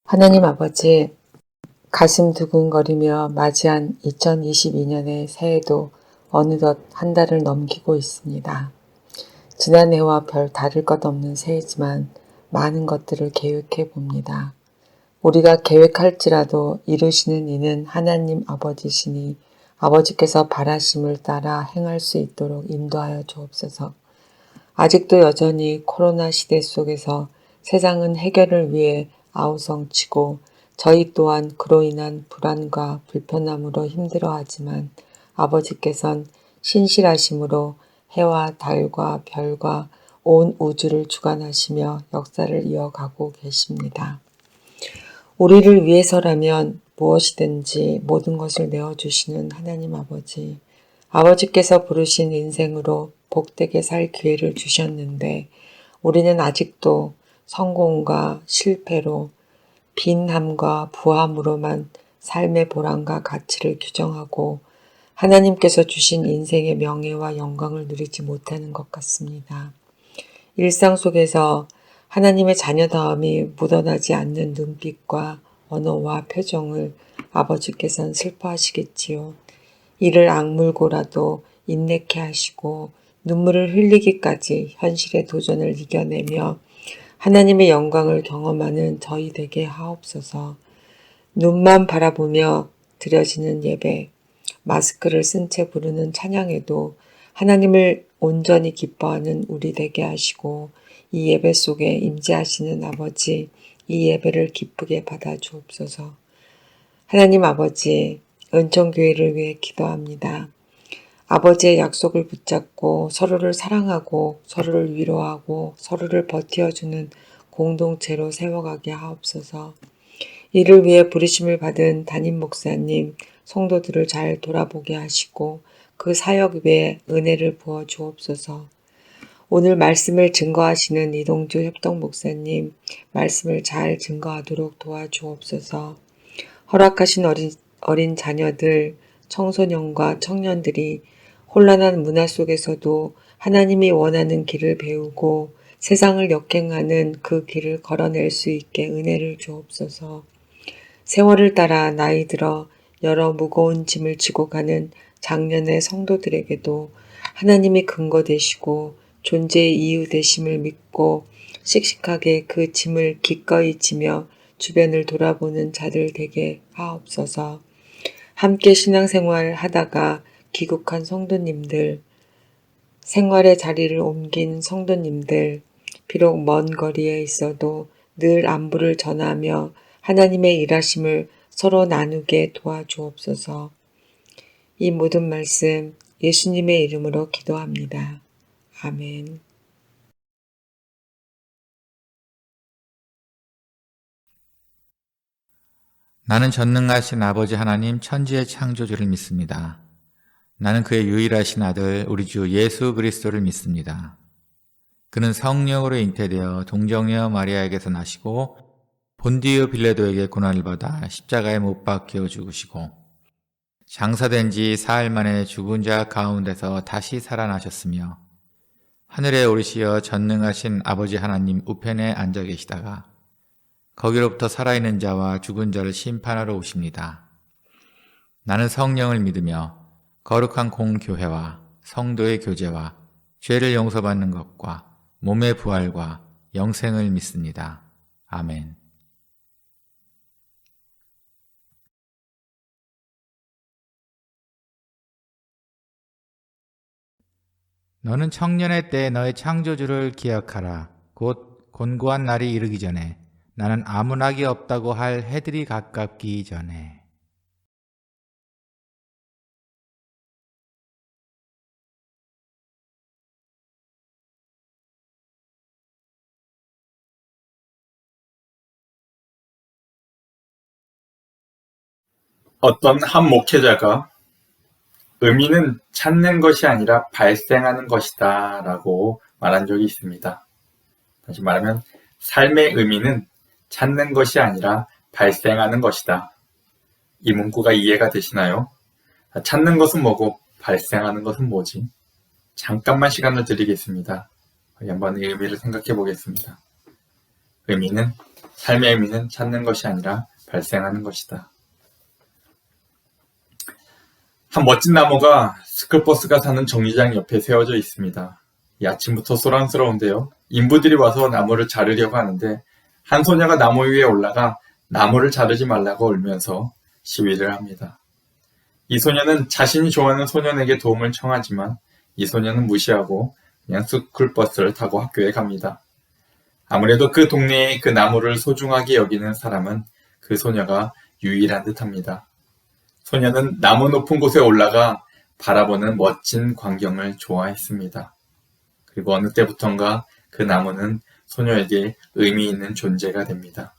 하나님 아버지, 가슴 두근거리며 맞이한 2022년의 새해도 어느덧 한 달을 넘기고 있습니다. 지난해와 별 다를 것 없는 새해지만 많은 것들을 계획해 봅니다. 우리가 계획할지라도 이루시는 이는 하나님 아버지시니 아버지께서 바라심을 따라 행할 수 있도록 인도하여 주옵소서. 아직도 여전히 코로나 시대 속에서 세상은 해결을 위해 아우성치고 저희 또한 그로 인한 불안과 불편함으로 힘들어하지만 아버지께서는 신실하심으로 해와 달과 별과 온 우주를 주관하시며 역사를 이어가고 계십니다. 우리를 위해서라면 무엇이든지 모든 것을 내어주시는 하나님 아버지, 아버지께서 부르신 인생으로 복되게 살 기회를 주셨는데 우리는 아직도 성공과 실패로 빈함과 부함으로만 삶의 보람과 가치를 규정하고 하나님께서 주신 인생의 명예와 영광을 누리지 못하는 것 같습니다. 일상 속에서 하나님의 자녀다움이 묻어나지 않는 눈빛과 언어와 표정을 아버지께서는 슬퍼하시겠지요. 이를 악물고라도 인내케 하시고 눈물을 흘리기까지 현실의 도전을 이겨내며 하나님의 영광을 경험하는 저희 되게 하옵소서. 눈만 바라보며 드려지는 예배, 마스크를 쓴 채 부르는 찬양에도 하나님을 온전히 기뻐하는 우리 되게 하시고 이 예배 속에 임재하시는 아버지, 이 예배를 기쁘게 받아 주옵소서. 하나님 아버지, 은총교회를 위해 기도합니다. 아버지의 약속을 붙잡고 서로를 사랑하고 서로를 위로하고 서로를 버티어주는 공동체로 세워가게 하옵소서. 이를 위해 부르심을 받은 담임 목사님, 성도들을 잘 돌아보게 하시고 그 사역 외에 은혜를 부어 주옵소서. 오늘 말씀을 증거하시는 이동주 협동 목사님, 말씀을 잘 증거하도록 도와주옵소서. 허락하신 어린 자녀들, 청소년과 청년들이 혼란한 문화 속에서도 하나님이 원하는 길을 배우고 세상을 역행하는 그 길을 걸어낼 수 있게 은혜를 주옵소서. 세월을 따라 나이 들어 여러 무거운 짐을 지고 가는 작년의 성도들에게도 하나님이 근거 되시고 존재의 이유 되심을 믿고 씩씩하게 그 짐을 기꺼이 지며 주변을 돌아보는 자들 되게 하옵소서. 함께 신앙생활 하다가 귀국한 성도님들, 생활의 자리를 옮긴 성도님들, 비록 먼 거리에 있어도 늘 안부를 전하며 하나님의 일하심을 서로 나누게 도와주옵소서. 이 모든 말씀 예수님의 이름으로 기도합니다. 아멘. 나는 전능하신 아버지 하나님 천지의 창조주를 믿습니다. 나는 그의 유일하신 아들 우리 주 예수 그리스도를 믿습니다. 그는 성령으로 잉태되어 동정녀 마리아에게서 나시고 본디오 빌라도에게 고난을 받아 십자가에 못 박혀 죽으시고 장사된 지 사흘 만에 죽은 자 가운데서 다시 살아나셨으며 하늘에 오르시어 전능하신 아버지 하나님 우편에 앉아 계시다가 거기로부터 살아있는 자와 죽은 자를 심판하러 오십니다. 나는 성령을 믿으며 거룩한 공교회와 성도의 교제와 죄를 용서받는 것과 몸의 부활과 영생을 믿습니다. 아멘. 너는 청년의 때 너의 창조주를 기억하라. 곧 곤고한 날이 이르기 전에 나는 아무 낙이 없다고 할 해들이 가깝기 전에. 어떤 한 목회자가 의미는 찾는 것이 아니라 발생하는 것이다 라고 말한 적이 있습니다. 다시 말하면 삶의 의미는 찾는 것이 아니라 발생하는 것이다. 이 문구가 이해가 되시나요? 찾는 것은 뭐고 발생하는 것은 뭐지? 잠깐만 시간을 드리겠습니다. 한번 이 의미를 생각해 보겠습니다. 의미는 삶의 의미는 찾는 것이 아니라 발생하는 것이다. 한 멋진 나무가 스쿨버스가 사는 정류장 옆에 세워져 있습니다. 이 아침부터 소란스러운데요. 인부들이 와서 나무를 자르려고 하는데 한 소녀가 나무 위에 올라가 나무를 자르지 말라고 울면서 시위를 합니다. 이 소녀는 자신이 좋아하는 소년에게 도움을 청하지만 이 소녀는 무시하고 그냥 스쿨버스를 타고 학교에 갑니다. 아무래도 그 동네에 그 나무를 소중하게 여기는 사람은 그 소녀가 유일한 듯합니다. 소녀는 나무 높은 곳에 올라가 바라보는 멋진 광경을 좋아했습니다. 그리고 어느 때부턴가 그 나무는 소녀에게 의미 있는 존재가 됩니다.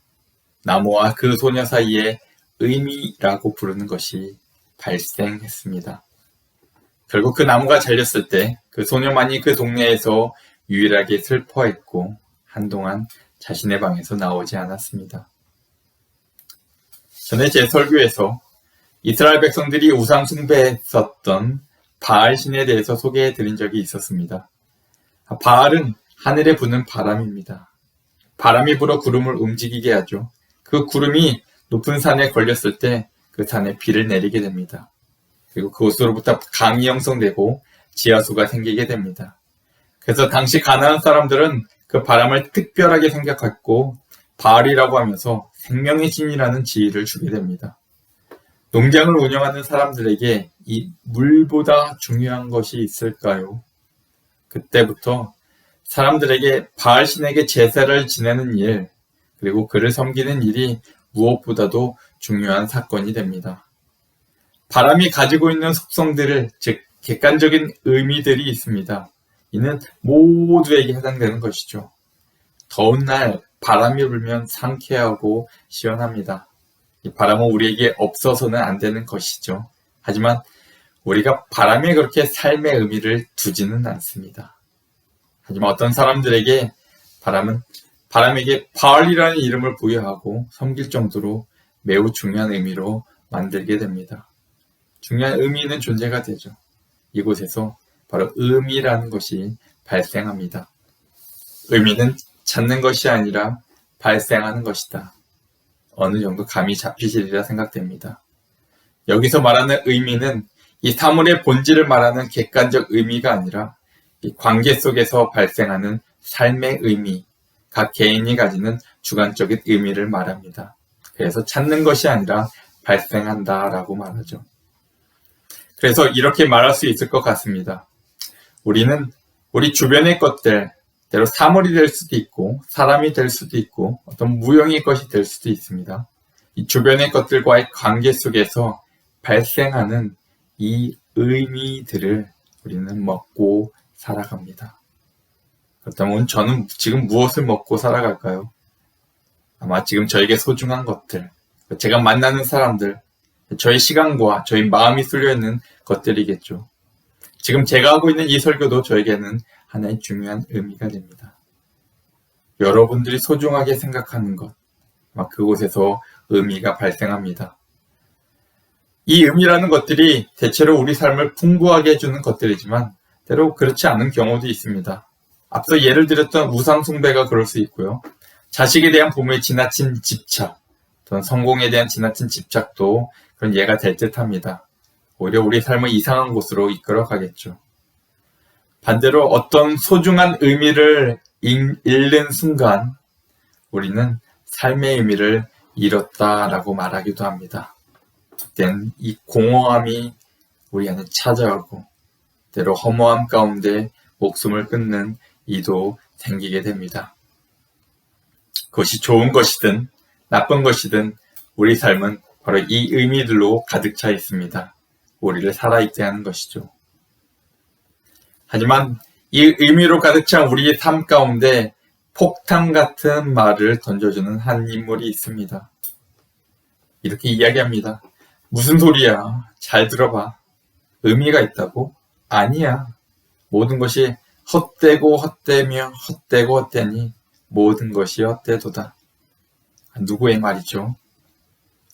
나무와 그 소녀 사이에 의미라고 부르는 것이 발생했습니다. 결국 그 나무가 잘렸을 때 그 소녀만이 그 동네에서 유일하게 슬퍼했고 한동안 자신의 방에서 나오지 않았습니다. 전에 제 설교에서 이스라엘 백성들이 우상 숭배했었던 바알 신에 대해서 소개해 드린 적이 있었습니다. 바알은 하늘에 부는 바람입니다. 바람이 불어 구름을 움직이게 하죠. 그 구름이 높은 산에 걸렸을 때 그 산에 비를 내리게 됩니다. 그리고 그곳으로부터 강이 형성되고 지하수가 생기게 됩니다. 그래서 당시 가나안 사람들은 그 바람을 특별하게 생각했고 바알이라고 하면서 생명의 신이라는 지위를 주게 됩니다. 농장을 운영하는 사람들에게 이 물보다 중요한 것이 있을까요? 그때부터 사람들에게 바알 신에게 제사를 지내는 일, 그리고 그를 섬기는 일이 무엇보다도 중요한 사건이 됩니다. 바람이 가지고 있는 속성들을, 즉 객관적인 의미들이 있습니다. 이는 모두에게 해당되는 것이죠. 더운 날 바람이 불면 상쾌하고 시원합니다. 이 바람은 우리에게 없어서는 안 되는 것이죠. 하지만 우리가 바람에 그렇게 삶의 의미를 두지는 않습니다. 하지만 어떤 사람들에게 바람에게 바알이라는 이름을 부여하고 섬길 정도로 매우 중요한 의미로 만들게 됩니다. 중요한 의미 있는 존재가 되죠. 이곳에서 바로 의미라는 것이 발생합니다. 의미는 찾는 것이 아니라 발생하는 것이다. 어느 정도 감이 잡히시리라 생각됩니다. 여기서 말하는 의미는 이 사물의 본질을 말하는 객관적 의미가 아니라 이 관계 속에서 발생하는 삶의 의미, 각 개인이 가지는 주관적인 의미를 말합니다. 그래서 찾는 것이 아니라 발생한다라고 말하죠. 그래서 이렇게 말할 수 있을 것 같습니다. 우리는 우리 주변의 것들, 때로 사물이 될 수도 있고 사람이 될 수도 있고 어떤 무형의 것이 될 수도 있습니다. 이 주변의 것들과의 관계 속에서 발생하는 이 의미들을 우리는 먹고 살아갑니다. 그렇다면 저는 지금 무엇을 먹고 살아갈까요? 아마 지금 저에게 소중한 것들, 제가 만나는 사람들, 저의 시간과 저희 마음이 쏠려있는 것들이겠죠. 지금 제가 하고 있는 이 설교도 저에게는 하나의 중요한 의미가 됩니다. 여러분들이 소중하게 생각하는 것, 아마 그곳에서 의미가 발생합니다. 이 의미라는 것들이 대체로 우리 삶을 풍부하게 해주는 것들이지만 때로 그렇지 않은 경우도 있습니다. 앞서 예를 들었던 우상 숭배가 그럴 수 있고요. 자식에 대한 부모의 지나친 집착, 또는 성공에 대한 지나친 집착도 그런 예가 될 듯합니다. 오히려 우리 삶을 이상한 곳으로 이끌어 가겠죠. 반대로 어떤 소중한 의미를 잃는 순간 우리는 삶의 의미를 잃었다라고 말하기도 합니다. 그땐 이 공허함이 우리 안에 찾아오고 때로 허무함 가운데 목숨을 끊는 이도 생기게 됩니다. 그것이 좋은 것이든 나쁜 것이든 우리 삶은 바로 이 의미들로 가득 차 있습니다. 우리를 살아있게 하는 것이죠. 하지만 이 의미로 가득 찬 우리의 삶 가운데 폭탄 같은 말을 던져주는 한 인물이 있습니다. 이렇게 이야기합니다. 무슨 소리야? 잘 들어봐. 의미가 있다고? 아니야. 모든 것이 헛되고 헛되며 헛되고 헛되니 모든 것이 헛되도다. 누구의 말이죠?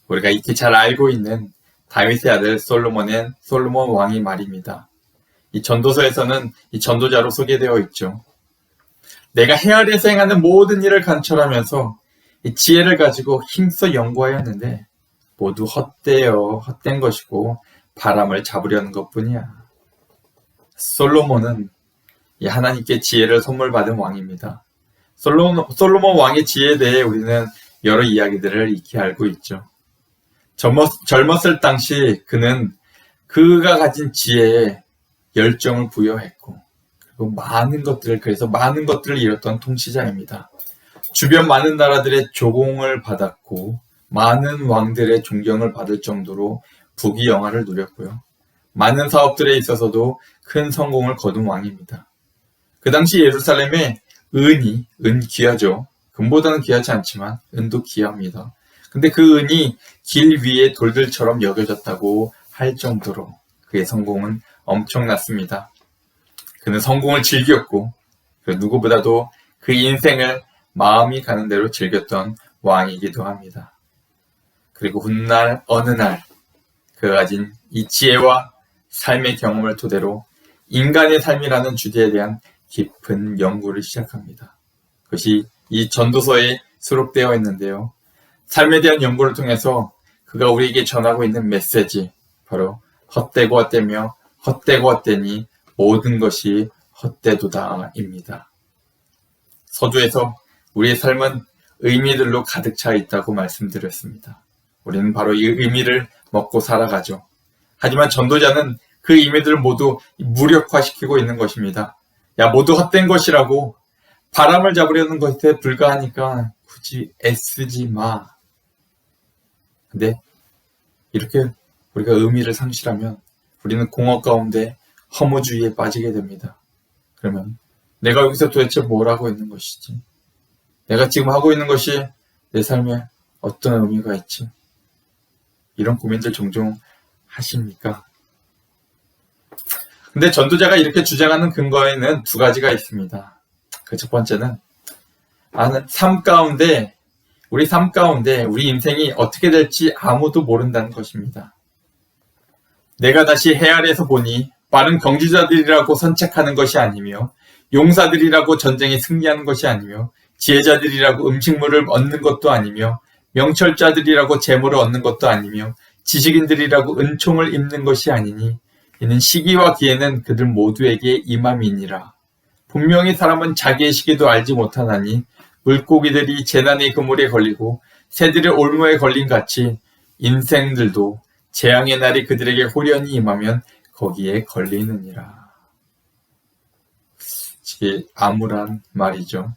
우리가 익히 잘 알고 있는 다윗의 아들 솔로몬 왕의 말입니다. 이 전도서에서는 이 전도자로 소개되어 있죠. 내가 해 아래에서 행하는 모든 일을 관철하면서 이 지혜를 가지고 힘써 연구하였는데 모두 헛된 것이고 바람을 잡으려는 것뿐이야. 솔로몬은 이 하나님께 지혜를 선물 받은 왕입니다. 솔로몬 왕의 지혜에 대해 우리는 여러 이야기들을 익히 알고 있죠. 젊었을 당시 그는 그가 가진 지혜에 열정을 부여했고 그리고 그래서 많은 것들을 이뤘던 통치자입니다. 주변 많은 나라들의 조공을 받았고 많은 왕들의 존경을 받을 정도로 부귀영화를 누렸고요. 많은 사업들에 있어서도 큰 성공을 거둔 왕입니다. 그 당시 예루살렘에 은 귀하죠. 금보다는 귀하지 않지만 은도 귀합니다. 근데 그 은이 길 위의 돌들처럼 여겨졌다고 할 정도로 그의 성공은 엄청났습니다. 그는 성공을 즐겼고 누구보다도 그 인생을 마음이 가는 대로 즐겼던 왕이기도 합니다. 그리고 어느 날 그가 가진 이 지혜와 삶의 경험을 토대로 인간의 삶이라는 주제에 대한 깊은 연구를 시작합니다. 그것이 이 전도서에 수록되어 있는데요. 삶에 대한 연구를 통해서 그가 우리에게 전하고 있는 메시지, 바로 헛되고 헛되며 헛되고 헛되니 모든 것이 헛되도다입니다. 서두에서 우리의 삶은 의미들로 가득 차 있다고 말씀드렸습니다. 우리는 바로 이 의미를 먹고 살아가죠. 하지만 전도자는 그 의미들을 모두 무력화시키고 있는 것입니다. 모두 헛된 것이라고 바람을 잡으려는 것에 불과하니까 굳이 애쓰지 마. 근데 이렇게 우리가 의미를 상실하면 우리는 공허 가운데 허무주의에 빠지게 됩니다. 그러면 내가 여기서 도대체 뭘 하고 있는 것이지? 내가 지금 하고 있는 것이 내 삶에 어떤 의미가 있지? 이런 고민들 종종 하십니까? 근데 전도자가 이렇게 주장하는 근거에는 두 가지가 있습니다. 그 첫 번째는 우리 삶 가운데 우리 인생이 어떻게 될지 아무도 모른다는 것입니다. 내가 다시 해 아래에서 보니 빠른 경주자들이라고 선책하는 것이 아니며 용사들이라고 전쟁에 승리하는 것이 아니며 지혜자들이라고 음식물을 얻는 것도 아니며 명철자들이라고 재물을 얻는 것도 아니며 지식인들이라고 은총을 입는 것이 아니니 이는 시기와 기회는 그들 모두에게 임함이니라. 분명히 사람은 자기의 시기도 알지 못하나니 물고기들이 재난의 그물에 걸리고 새들의 올무에 걸린 같이 인생들도 재앙의 날이 그들에게 호련히 임하면 거기에 걸리느니라. 이게 암울한 말이죠.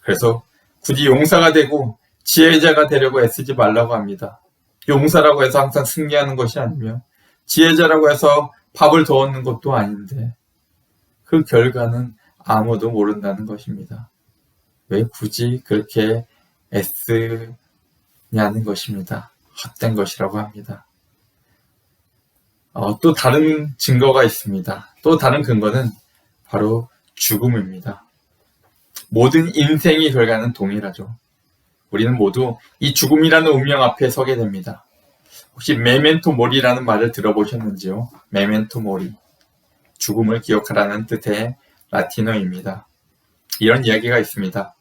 그래서 굳이 용사가 되고 지혜자가 되려고 애쓰지 말라고 합니다. 용사라고 해서 항상 승리하는 것이 아니며 지혜자라고 해서 밥을 더 얻는 것도 아닌데 그 결과는 아무도 모른다는 것입니다. 왜 굳이 그렇게 애쓰냐는 것입니다. 헛된 것이라고 합니다. 또 다른 증거가 있습니다. 또 다른 근거는 바로 죽음입니다. 모든 인생의 결과는 동일하죠. 우리는 모두 이 죽음이라는 운명 앞에 서게 됩니다. 혹시 메멘토 모리라는 말을 들어보셨는지요? 메멘토 모리. 죽음을 기억하라는 뜻의 라틴어입니다. 이런 이야기가 있습니다.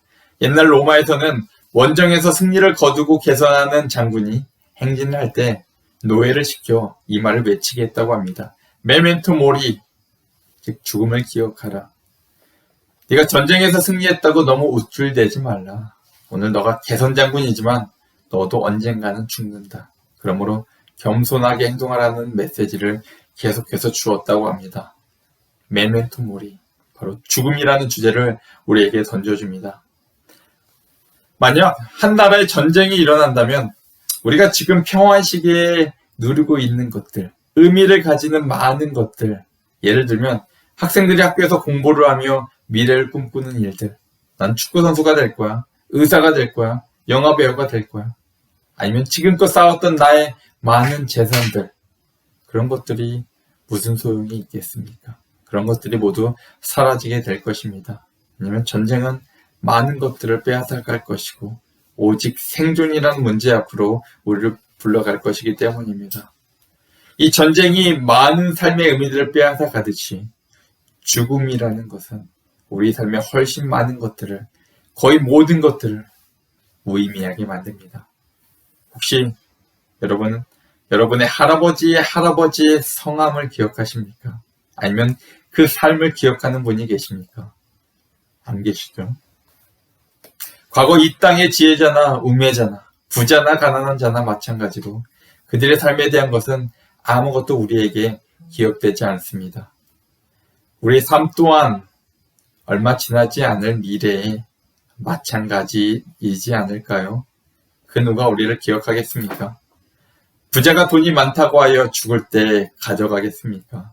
옛날 로마에서는 원정에서 승리를 거두고 개선하는 장군이 행진을 할 때 노예를 시켜 이 말을 외치게 했다고 합니다. 메멘토 모리, 즉 죽음을 기억하라. 네가 전쟁에서 승리했다고 너무 우쭐대지 말라. 오늘 너가 개선 장군이지만 너도 언젠가는 죽는다. 그러므로 겸손하게 행동하라는 메시지를 계속해서 주었다고 합니다. 메멘토 모리, 바로 죽음이라는 주제를 우리에게 던져줍니다. 만약 한 나라의 전쟁이 일어난다면 우리가 지금 평화 시기에 누리고 있는 것들, 의미를 가지는 많은 것들, 예를 들면 학생들이 학교에서 공부를 하며 미래를 꿈꾸는 일들, 난 축구선수가 될 거야, 의사가 될 거야, 영화배우가 될 거야, 아니면 지금껏 쌓았던 나의 많은 재산들, 그런 것들이 무슨 소용이 있겠습니까? 그런 것들이 모두 사라지게 될 것입니다. 왜냐하면 전쟁은 많은 것들을 빼앗아갈 것이고 오직 생존이라는 문제 앞으로 우리를 불러갈 것이기 때문입니다. 이 전쟁이 많은 삶의 의미들을 빼앗아 가듯이 죽음이라는 것은 우리 삶에 훨씬 많은 것들을, 거의 모든 것들을 무의미하게 만듭니다. 혹시 여러분의 할아버지의 할아버지의 성함을 기억하십니까? 아니면 그 삶을 기억하는 분이 계십니까? 안 계시죠? 과거 이 땅의 지혜자나 우매자나 부자나 가난한 자나 마찬가지로 그들의 삶에 대한 것은 아무것도 우리에게 기억되지 않습니다. 우리의 삶 또한 얼마 지나지 않을 미래에 마찬가지이지 않을까요? 그 누가 우리를 기억하겠습니까? 부자가 돈이 많다고 하여 죽을 때 가져가겠습니까?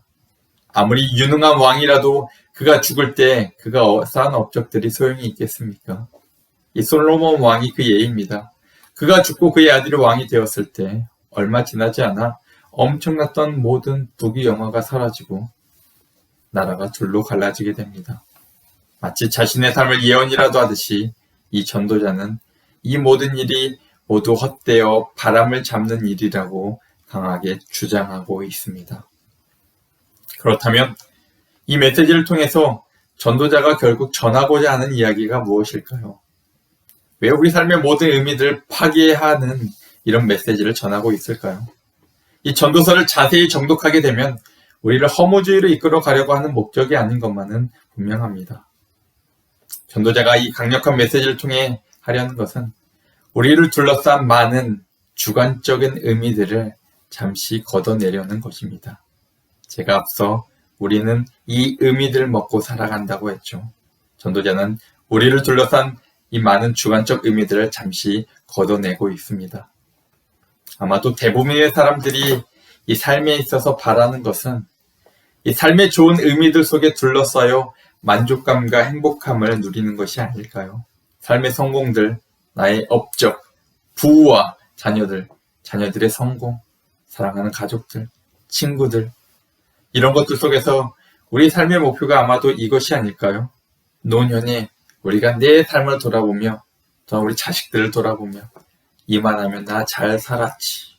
아무리 유능한 왕이라도 그가 죽을 때 그가 쌓은 업적들이 소용이 있겠습니까? 이 솔로몬 왕이 그 예입니다. 그가 죽고 그의 아들이 왕이 되었을 때 얼마 지나지 않아 엄청났던 모든 부귀 영화가 사라지고 나라가 둘로 갈라지게 됩니다. 마치 자신의 삶을 예언이라도 하듯이 이 전도자는 이 모든 일이 모두 헛되어 바람을 잡는 일이라고 강하게 주장하고 있습니다. 그렇다면 이 메시지를 통해서 전도자가 결국 전하고자 하는 이야기가 무엇일까요? 왜 우리 삶의 모든 의미들을 파괴하는 이런 메시지를 전하고 있을까요? 이 전도서를 자세히 정독하게 되면 우리를 허무주의로 이끌어 가려고 하는 목적이 아닌 것만은 분명합니다. 전도자가 이 강력한 메시지를 통해 하려는 것은 우리를 둘러싼 많은 주관적인 의미들을 잠시 걷어내려는 것입니다. 제가 앞서 우리는 이 의미들을 먹고 살아간다고 했죠. 전도자는 우리를 둘러싼 이 많은 주관적 의미들을 잠시 걷어내고 있습니다. 아마도 대부분의 사람들이 이 삶에 있어서 바라는 것은 이 삶의 좋은 의미들 속에 둘러싸여 만족감과 행복함을 누리는 것이 아닐까요? 삶의 성공들, 나의 업적, 부와 자녀들의 성공, 사랑하는 가족들, 친구들, 이런 것들 속에서 우리 삶의 목표가 아마도 이것이 아닐까요? 노년에 우리가 내 삶을 돌아보며 또 우리 자식들을 돌아보며 이만하면 나 잘 살았지.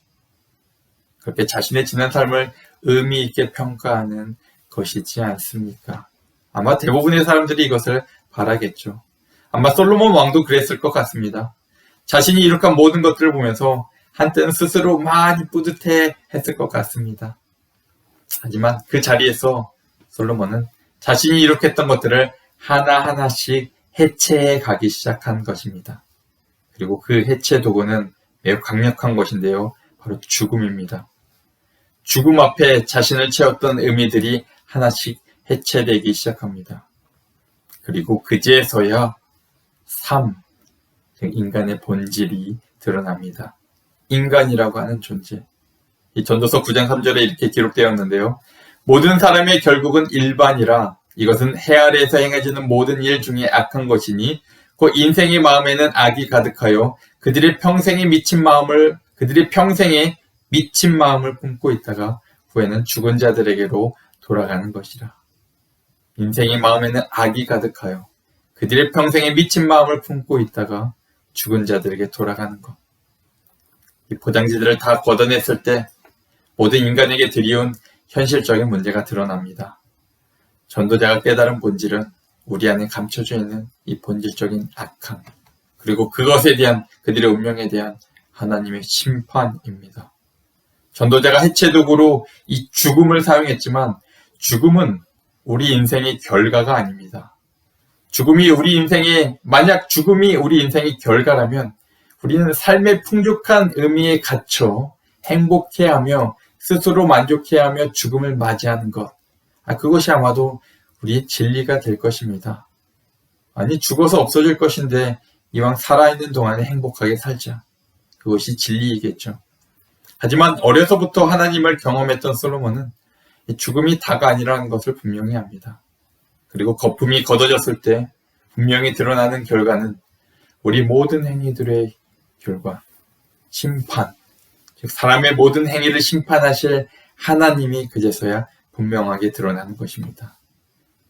그렇게 자신의 지난 삶을 의미 있게 평가하는 것이지 않습니까? 아마 대부분의 사람들이 이것을 바라겠죠. 아마 솔로몬 왕도 그랬을 것 같습니다. 자신이 이룩한 모든 것들을 보면서 한때는 스스로 많이 뿌듯해 했을 것 같습니다. 하지만 그 자리에서 솔로몬은 자신이 이룩했던 것들을 하나하나씩 해체해 가기 시작한 것입니다. 그리고 그 해체 도구는 매우 강력한 것인데요. 바로 죽음입니다. 죽음 앞에 자신을 채웠던 의미들이 하나씩 해체되기 시작합니다. 그리고 그제서야 삶, 즉 인간의 본질이 드러납니다. 인간이라고 하는 존재. 이 전도서 9장 3절에 이렇게 기록되었는데요. 모든 사람의 결국은 일반이라 이것은 해 아래에서 행해지는 모든 일 중에 악한 것이니 곧 인생의 마음에는 악이 가득하여 그들의 평생에 미친 마음을 품고 있다가 후에는 죽은 자들에게로 돌아가는 것이라. 인생의 마음에는 악이 가득하여 그들의 평생에 미친 마음을 품고 있다가 죽은 자들에게 돌아가는 것. 이 포장지들을 다 걷어냈을 때 모든 인간에게 드리운 현실적인 문제가 드러납니다. 전도자가 깨달은 본질은 우리 안에 감춰져 있는 이 본질적인 악함, 그리고 그것에 대한 그들의 운명에 대한 하나님의 심판입니다. 전도자가 해체 도구로 이 죽음을 사용했지만 죽음은 우리 인생의 결과가 아닙니다. 만약 죽음이 우리 인생의 결과라면 우리는 삶의 풍족한 의미에 갇혀 행복해하며 스스로 만족해하며 죽음을 맞이하는 것. 그것이 아마도 우리의 진리가 될 것입니다. 아니, 죽어서 없어질 것인데 이왕 살아있는 동안에 행복하게 살자. 그것이 진리이겠죠. 하지만 어려서부터 하나님을 경험했던 솔로몬은 죽음이 다가 아니라는 것을 분명히 압니다. 그리고 거품이 걷어졌을 때 분명히 드러나는 결과는 우리 모든 행위들의 결과, 심판, 즉 사람의 모든 행위를 심판하실 하나님이 그제서야 분명하게 드러나는 것입니다.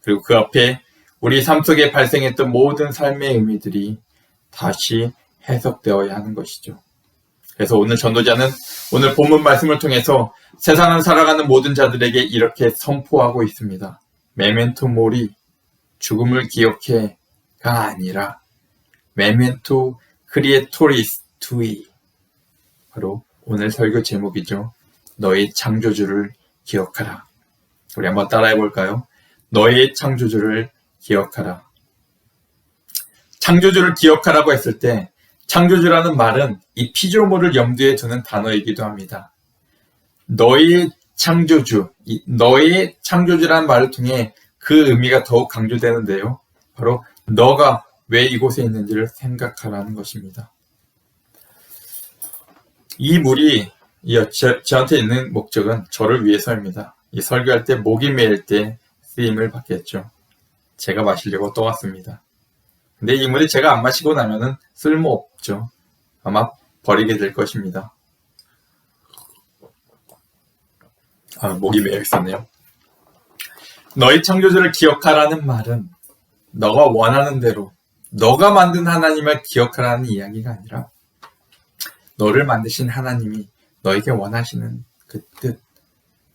그리고 그 앞에 우리 삶 속에 발생했던 모든 삶의 의미들이 다시 해석되어야 하는 것이죠. 그래서 오늘 전도자는 오늘 본문 말씀을 통해서 세상을 살아가는 모든 자들에게 이렇게 선포하고 있습니다. 메멘토 모리, 죽음을 기억해가 아니라 메멘토 크리에토리스 투이. 바로 오늘 설교 제목이죠. 너의 창조주를 기억하라. 우리 한번 따라해 볼까요? 너의 창조주를 기억하라. 창조주를 기억하라고 했을 때 창조주라는 말은 이 피조물을 염두에 두는 단어이기도 합니다. 너의 창조주, 너의 창조주라는 말을 통해 그 의미가 더욱 강조되는데요. 바로 너가 왜 이곳에 있는지를 생각하라는 것입니다. 이 물이 저한테 있는 목적은 저를 위해서입니다. 이 설교할 때 목이 메일 때 쓰임을 받겠죠. 제가 마시려고 떠왔습니다. 근데 이 물이 제가 안 마시고 나면은 쓸모없죠. 아마 버리게 될 것입니다. 목이 메여 있었네요. 너희 창조주를 기억하라는 말은 너가 원하는 대로 너가 만든 하나님을 기억하라는 이야기가 아니라 너를 만드신 하나님이 너에게 원하시는 그 뜻,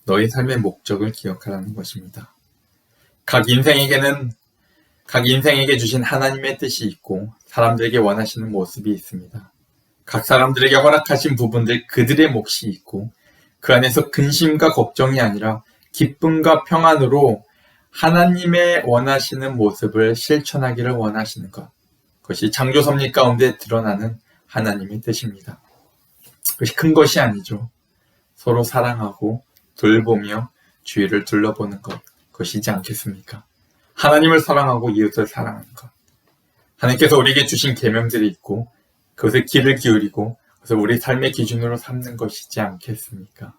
너의 삶의 목적을 기억하라는 것입니다. 각 인생에게 주신 하나님의 뜻이 있고 사람들에게 원하시는 모습이 있습니다. 각 사람들에게 허락하신 부분들 그들의 몫이 있고 그 안에서 근심과 걱정이 아니라 기쁨과 평안으로 하나님의 원하시는 모습을 실천하기를 원하시는 것. 그것이 창조 섭리 가운데 드러나는 하나님의 뜻입니다. 그것이 큰 것이 아니죠. 서로 사랑하고 돌보며 주위를 둘러보는 것. 그것이지 않겠습니까? 하나님을 사랑하고 이웃을 사랑하는 것. 하나님께서 우리에게 주신 계명들이 있고 그것에 귀를 기울이고 그래서 우리 삶의 기준으로 삼는 것이지 않겠습니까?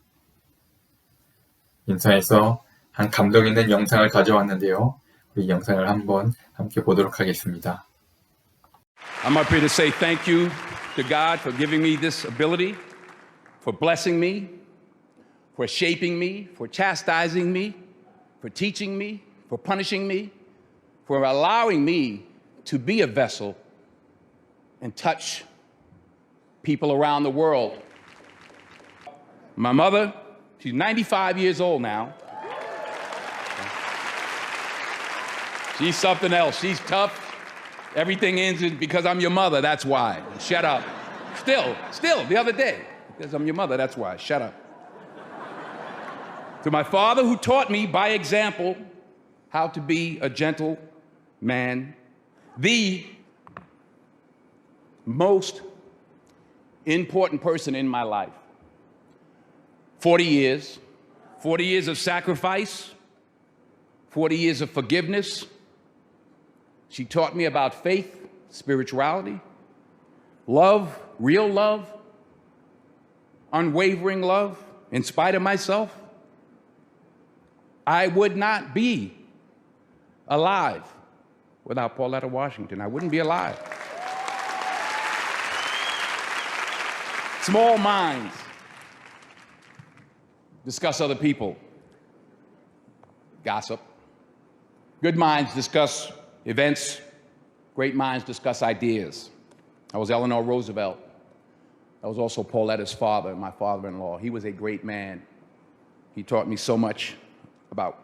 인터넷에서 한 감동 있는 영상을 가져왔는데요. 우리 영상을 한번 함께 보도록 하겠습니다. I'm up here to say thank you to God for giving me this ability, for blessing me, for shaping me, for chastising me, for teaching me, for punishing me, for allowing me to be a vessel and touch people around the world. My mother, she's 95 years old now. She's something else. She's tough. Everything ends because I'm your mother, that's why. Shut up. Still, the other day, because I'm your mother, that's why. Shut up. To my father, who taught me by example how to be a gentle man, the most important person in my life. 40 years of sacrifice, 40 years of forgiveness. She taught me about faith, spirituality, love, real love, unwavering love, in spite of myself. I would not be alive without Pauletta Washington. I wouldn't be alive. Small minds discuss other people, gossip. Good minds discuss events. Great minds discuss ideas. I was Eleanor Roosevelt. I was also Pauletta's father, my father-in-law. He was a great man. He taught me so much about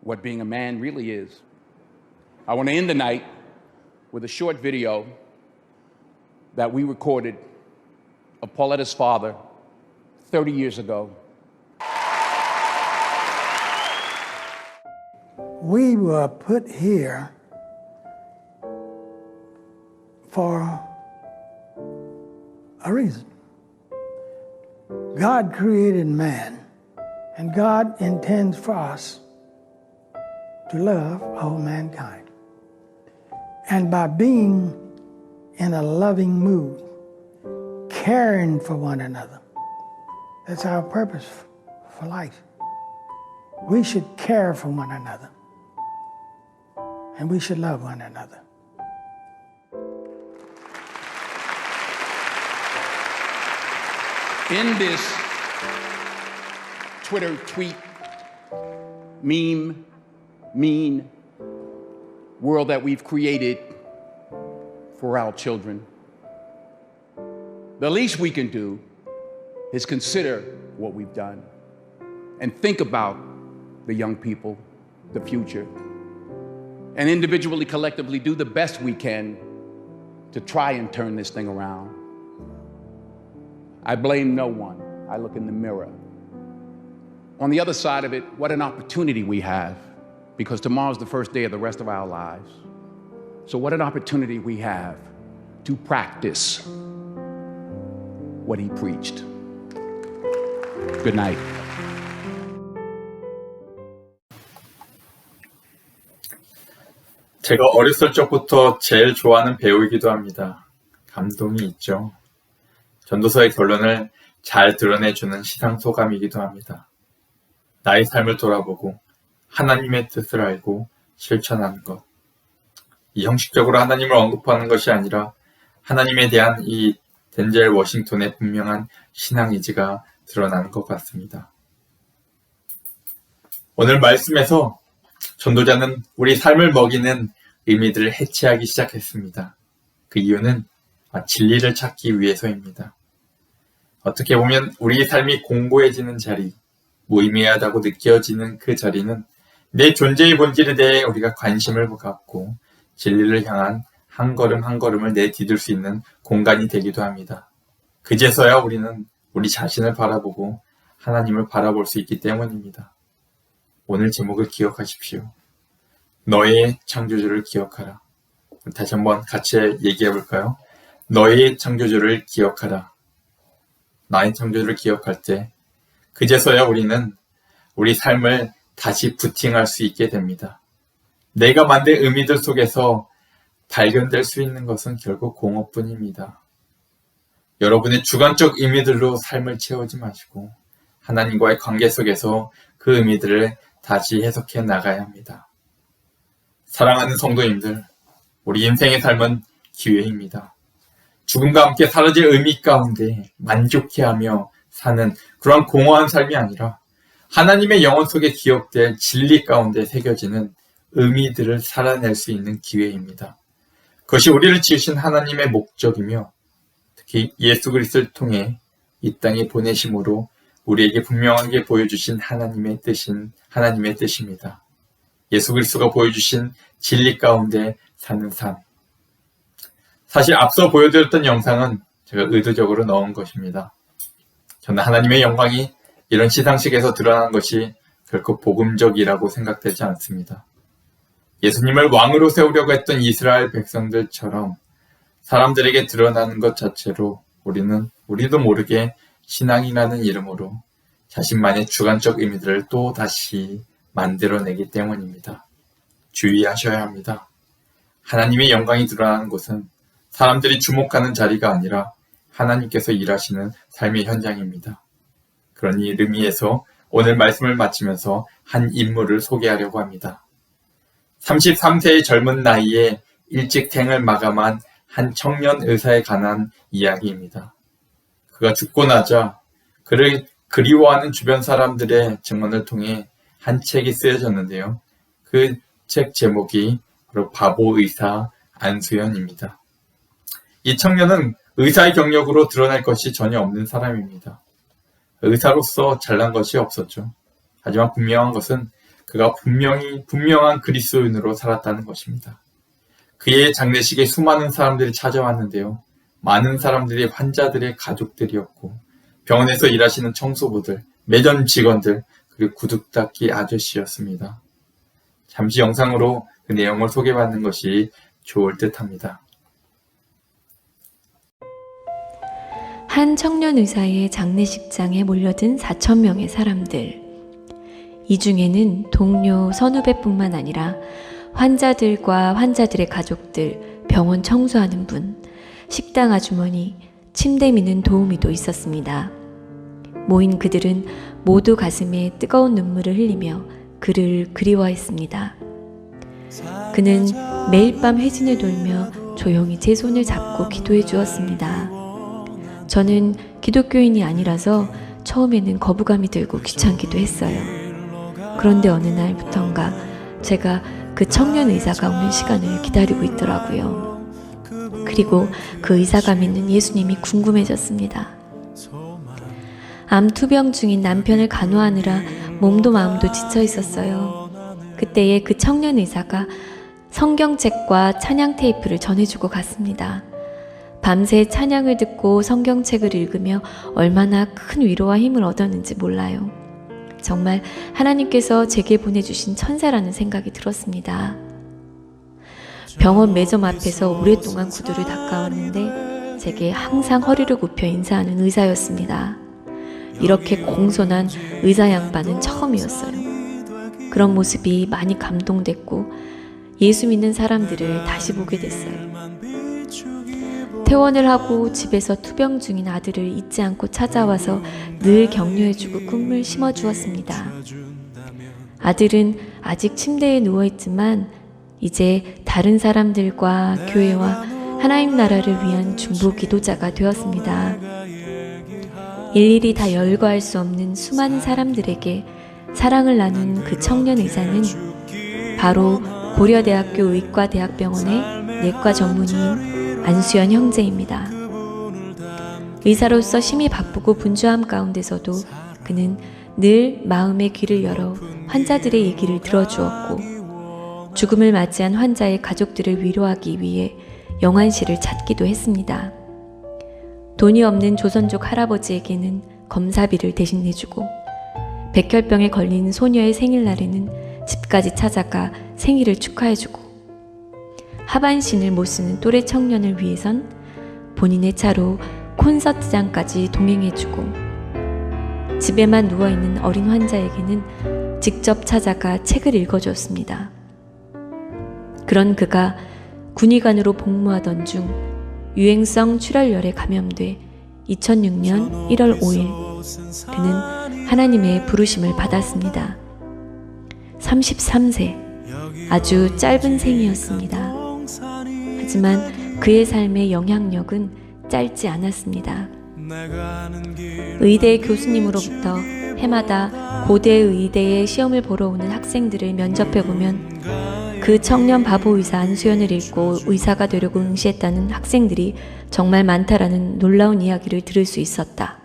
what being a man really is. I want to end the night with a short video that we recorded of Pauletta's father 30 years ago. We were put here for a reason. God created man, and God intends for us to love all mankind. And by being in a loving mood, caring for one another, that's our purpose for life. We should care for one another, and we should love one another. In this Twitter tweet, meme, mean world that we've created for our children, the least we can do is consider what we've done and think about the young people, the future, and individually, collectively do the best we can to try and turn this thing around. I blame no one. I look in the mirror. On the other side of it, what an opportunity we have, because tomorrow's the first day of the rest of our lives. So what an opportunity we have to practice what he preached. Good night. 제가 어렸을 적부터 제일 좋아하는 배우이기도 합니다. 감동이 있죠. 전도서의 결론을 잘 드러내주는 시상소감이기도 합니다. 나의 삶을 돌아보고 하나님의 뜻을 알고 실천하는 것. 이 형식적으로 하나님을 언급하는 것이 아니라 하나님에 대한 이 덴젤 워싱턴의 분명한 신앙의지가 드러나는 것 같습니다. 오늘 말씀에서 전도자는 우리 삶을 먹이는 의미들을 해체하기 시작했습니다. 그 이유는 진리를 찾기 위해서입니다. 어떻게 보면 우리 삶이 공고해지는 자리, 무의미하다고 느껴지는 그 자리는 내 존재의 본질에 대해 우리가 관심을 갖고 진리를 향한 한 걸음 한 걸음을 내디딜 수 있는 공간이 되기도 합니다. 그제서야 우리는 우리 자신을 바라보고 하나님을 바라볼 수 있기 때문입니다. 오늘 제목을 기억하십시오. 너의 창조주를 기억하라. 다시 한번 같이 얘기해 볼까요? 너의 창조주를 기억하라. 나의 창조주를 기억할 때 그제서야 우리는 우리 삶을 다시 부팅할 수 있게 됩니다. 내가 만든 의미들 속에서 발견될 수 있는 것은 결국 공허뿐입니다. 여러분의 주관적 의미들로 삶을 채우지 마시고 하나님과의 관계 속에서 그 의미들을 다시 해석해 나가야 합니다. 사랑하는 성도님들, 우리 인생의 삶은 기회입니다. 죽음과 함께 사라질 의미 가운데 만족해하며 사는 그런 공허한 삶이 아니라 하나님의 영혼 속에 기억될 진리 가운데 새겨지는 의미들을 살아낼 수 있는 기회입니다. 그것이 우리를 지으신 하나님의 목적이며 특히 예수 그리스도를 통해 이 땅에 보내심으로 우리에게 분명하게 보여주신 하나님의 뜻입니다. 예수 그리스도가 보여주신 진리 가운데 사는 삶. 사실 앞서 보여드렸던 영상은 제가 의도적으로 넣은 것입니다. 저는 하나님의 영광이 이런 시상식에서 드러난 것이 결코 복음적이라고 생각되지 않습니다. 예수님을 왕으로 세우려고 했던 이스라엘 백성들처럼 사람들에게 드러나는 것 자체로 우리도 모르게 신앙이라는 이름으로 자신만의 주관적 의미들을 또 다시 만들어내기 때문입니다. 주의하셔야 합니다. 하나님의 영광이 드러나는 곳은 사람들이 주목하는 자리가 아니라 하나님께서 일하시는 삶의 현장입니다. 그런 의미에서 오늘 말씀을 마치면서 한 인물을 소개하려고 합니다. 33세의 젊은 나이에 일찍 생을 마감한 한 청년 의사에 관한 이야기입니다. 그가 죽고 나자 그를 그리워하는 주변 사람들의 증언을 통해 한 책이 쓰여졌는데요. 그 책 제목이 바로 바보 의사 안수연입니다. 이 청년은 의사의 경력으로 드러날 것이 전혀 없는 사람입니다. 의사로서 잘난 것이 없었죠. 하지만 분명한 것은 그가 분명한 그리스도인으로 살았다는 것입니다. 그의 장례식에 수많은 사람들이 찾아왔는데요. 많은 사람들이 환자들의 가족들이었고 병원에서 일하시는 청소부들, 매점 직원들, 그리고 구두닦이 아저씨였습니다. 잠시 영상으로 그 내용을 소개받는 것이 좋을 듯합니다. 한 청년 의사의 장례식장에 몰려든 4,000명의 사람들. 이 중에는 동료, 선후배뿐만 아니라 환자들과 환자들의 가족들, 병원 청소하는 분, 식당 아주머니, 침대 미는 도우미도 있었습니다. 모인 그들은 모두 가슴에 뜨거운 눈물을 흘리며 그를 그리워했습니다. 그는 매일 밤 회진을 돌며 조용히 제 손을 잡고 기도해 주었습니다. 저는 기독교인이 아니라서 처음에는 거부감이 들고 귀찮기도 했어요. 그런데 어느 날부턴가 제가 그 청년 의사가 오는 시간을 기다리고 있더라고요. 그리고 그 의사가 믿는 예수님이 궁금해졌습니다. 암 투병 중인 남편을 간호하느라 몸도 마음도 지쳐 있었어요. 그때에 그 청년 의사가 성경책과 찬양 테이프를 전해주고 갔습니다. 밤새 찬양을 듣고 성경책을 읽으며 얼마나 큰 위로와 힘을 얻었는지 몰라요. 정말 하나님께서 제게 보내주신 천사라는 생각이 들었습니다. 병원 매점 앞에서 오랫동안 구두를 닦아왔는데 제게 항상 허리를 굽혀 인사하는 의사였습니다. 이렇게 공손한 의사 양반은 처음이었어요. 그런 모습이 많이 감동됐고 예수 믿는 사람들을 다시 보게 됐어요. 퇴원을 하고 집에서 투병 중인 아들을 잊지 않고 찾아와서 늘 격려해주고 꿈을 심어주었습니다. 아들은 아직 침대에 누워있지만 이제 다른 사람들과 교회와 하나님 나라를 위한 중보 기도자가 되었습니다. 일일이 다 열거할 수 없는 수많은 사람들에게 사랑을 나눈 그 청년 의사는 바로 고려대학교 의과대학병원의 내과 전문의인 안수연 형제입니다. 의사로서 심히 바쁘고 분주함 가운데서도 그는 늘 마음의 귀를 열어 환자들의 얘기를 들어주었고 죽음을 맞이한 환자의 가족들을 위로하기 위해 영안실을 찾기도 했습니다. 돈이 없는 조선족 할아버지에게는 검사비를 대신 내주고 백혈병에 걸린 소녀의 생일날에는 집까지 찾아가 생일을 축하해주고 하반신을 못 쓰는 또래 청년을 위해선 본인의 차로 콘서트장까지 동행해주고 집에만 누워있는 어린 환자에게는 직접 찾아가 책을 읽어줬습니다. 그런 그가 군의관으로 복무하던 중 유행성 출혈열에 감염돼 2006년 1월 5일 그는 하나님의 부르심을 받았습니다. 33세, 아주 짧은 생이었습니다. 하지만 그의 삶의 영향력은 짧지 않았습니다. 의대 교수님으로부터 해마다 고대 의대에 시험을 보러 오는 학생들을 면접해보면 그 청년 바보 의사 안수연을 읽고 의사가 되려고 응시했다는 학생들이 정말 많다라는 놀라운 이야기를 들을 수 있었다.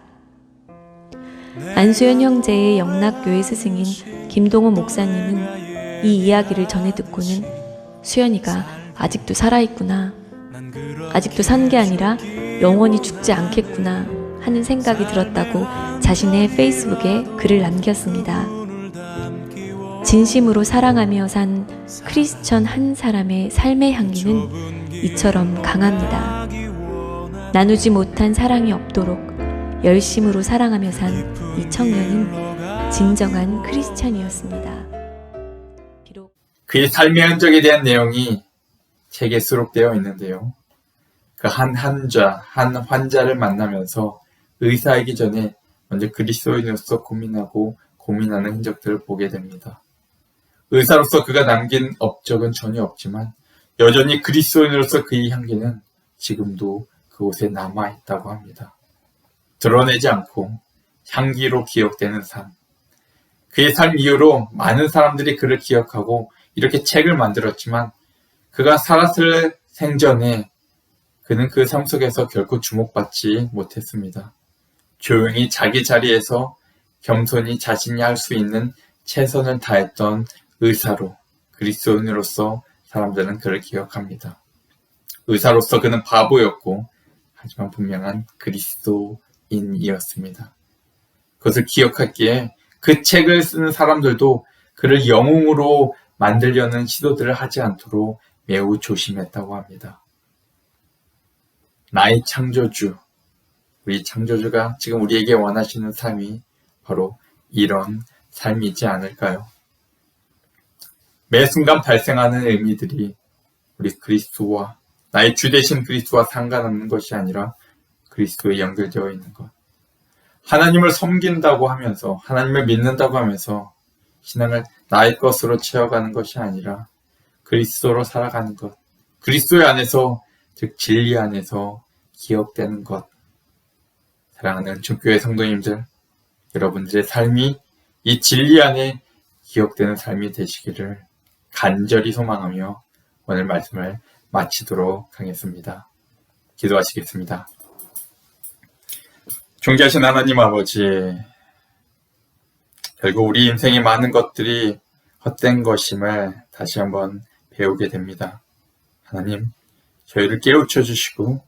안수연 형제의 영락교회 스승인 김동호 목사님은 이 이야기를 전해 듣고는 수연이가 아직도 살아있구나, 아직도 산 게 아니라 영원히 죽지 않겠구나 하는 생각이 들었다고 자신의 페이스북에 글을 남겼습니다. 진심으로 사랑하며 산 크리스천 한 사람의 삶의 향기는 이처럼 강합니다. 나누지 못한 사랑이 없도록 열심으로 사랑하며 산 이 청년은 진정한 크리스천이었습니다. 비록 그의 삶의 흔적에 대한 내용이 책에 수록되어 있는데요. 그 한 환자를 만나면서 의사이기 전에 먼저 그리스도인으로서 고민하는 흔적들을 보게 됩니다. 의사로서 그가 남긴 업적은 전혀 없지만 여전히 그리스도인으로서 그의 향기는 지금도 그곳에 남아있다고 합니다. 드러내지 않고 향기로 기억되는 삶. 그의 삶 이후로 많은 사람들이 그를 기억하고 이렇게 책을 만들었지만 그가 살았을 생전에 그는 그 삶 속에서 결코 주목받지 못했습니다. 조용히 자기 자리에서 겸손히 자신이 할 수 있는 최선을 다했던 의사로, 그리스도인으로서 사람들은 그를 기억합니다. 의사로서 그는 바보였고 하지만 분명한 그리스도인이었습니다. 그것을 기억하기에 그 책을 쓰는 사람들도 그를 영웅으로 만들려는 시도들을 하지 않도록 매우 조심했다고 합니다. 나의 창조주, 우리 창조주가 지금 우리에게 원하시는 삶이 바로 이런 삶이지 않을까요? 매 순간 발생하는 의미들이 우리 그리스도와 나의 주 되신 그리스도와 상관없는 것이 아니라 그리스도에 연결되어 있는 것. 하나님을 섬긴다고 하면서 하나님을 믿는다고 하면서 신앙을 나의 것으로 채워가는 것이 아니라 그리스도로 살아가는 것. 그리스도의 안에서 즉 진리 안에서 기억되는 것. 사랑하는 주교회 성도님들, 여러분들의 삶이 이 진리 안에 기억되는 삶이 되시기를 간절히 소망하며 오늘 말씀을 마치도록 하겠습니다. 기도하시겠습니다. 존귀하신 하나님 아버지, 결국 우리 인생의 많은 것들이 헛된 것임을 다시 한번 배우게 됩니다. 하나님, 저희를 깨우쳐 주시고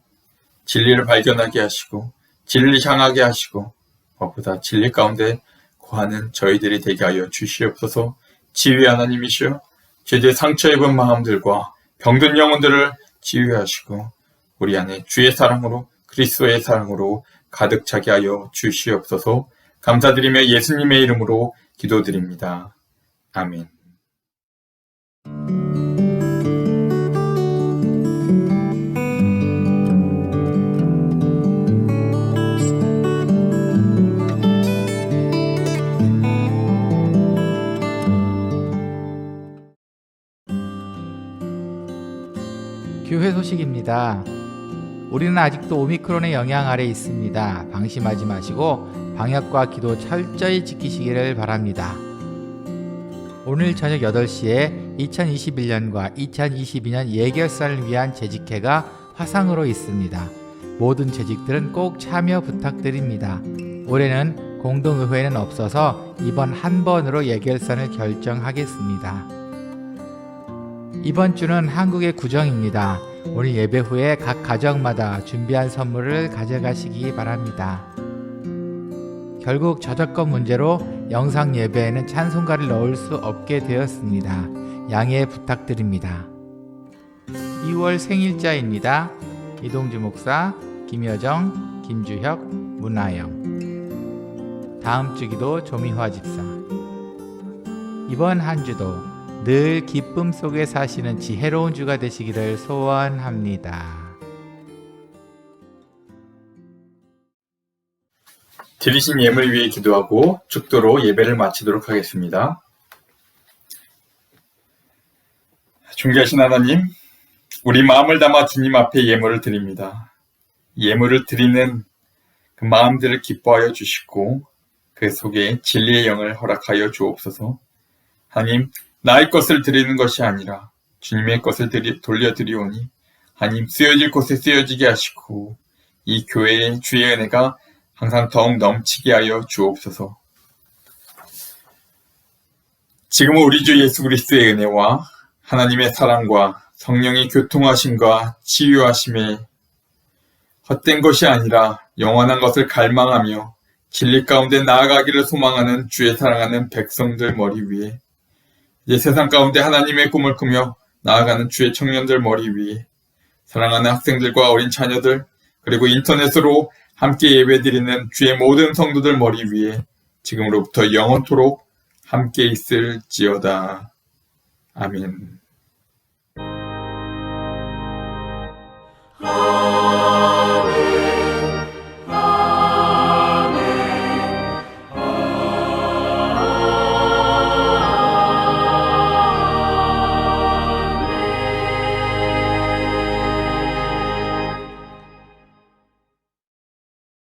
진리를 발견하게 하시고 진리를 향하게 하시고 무엇보다 진리 가운데 거하는 저희들이 되게 하여 주시옵소서. 지휘 하나님이시여 죄의 상처 입은 마음들과 병든 영혼들을 치유하시고 우리 안에 주의 사랑으로 그리스도의 사랑으로 가득 차게 하여 주시옵소서. 감사드리며 예수님의 이름으로 기도드립니다. 아멘. 교회 소식입니다. 우리는 아직도 오미크론의 영향 아래 있습니다. 방심하지 마시고 방역과 기도 철저히 지키시기를 바랍니다. 오늘 저녁 8시에 2021년과 2022년 예결산을 위한 재직회가 화상으로 있습니다. 모든 재직들은 꼭 참여 부탁드립니다. 올해는 공동의회는 없어서 이번 한 번으로 예결산을 결정하겠습니다. 이번 주는 한국의 구정입니다. 오늘 예배 후에 각 가정마다 준비한 선물을 가져가시기 바랍니다. 결국 저작권 문제로 영상 예배에는 찬송가를 넣을 수 없게 되었습니다. 양해 부탁드립니다. 2월 생일자입니다. 이동주 목사, 김여정, 김주혁, 문아영. 다음 주 기도 조미화 집사. 이번 한 주도 늘 기쁨 속에 사시는 지혜로운 주가 되시기를 소원합니다. 드리신 예물 위해 기도하고 축도로 예배를 마치도록 하겠습니다. 존귀하신 하나님, 우리 마음을 담아 주님 앞에 예물을 드립니다. 예물을 드리는 그 마음들을 기뻐하여 주시고 그 속에 진리의 영을 허락하여 주옵소서. 하나님, 나의 것을 드리는 것이 아니라 주님의 것을 돌려드리오니 하나님 쓰여질 곳에 쓰여지게 하시고 이 교회의 주의 은혜가 항상 더욱 넘치게 하여 주옵소서. 지금은 우리 주 예수 그리스도의 은혜와 하나님의 사랑과 성령의 교통하심과 치유하심에 헛된 것이 아니라 영원한 것을 갈망하며 진리 가운데 나아가기를 소망하는 주의 사랑하는 백성들 머리 위에 이제 세상 가운데 하나님의 꿈을 꾸며 나아가는 주의 청년들 머리 위에 사랑하는 학생들과 어린 자녀들 그리고 인터넷으로 함께 예배드리는 주의 모든 성도들 머리 위에 지금으로부터 영원토록 함께 있을지어다. 아멘.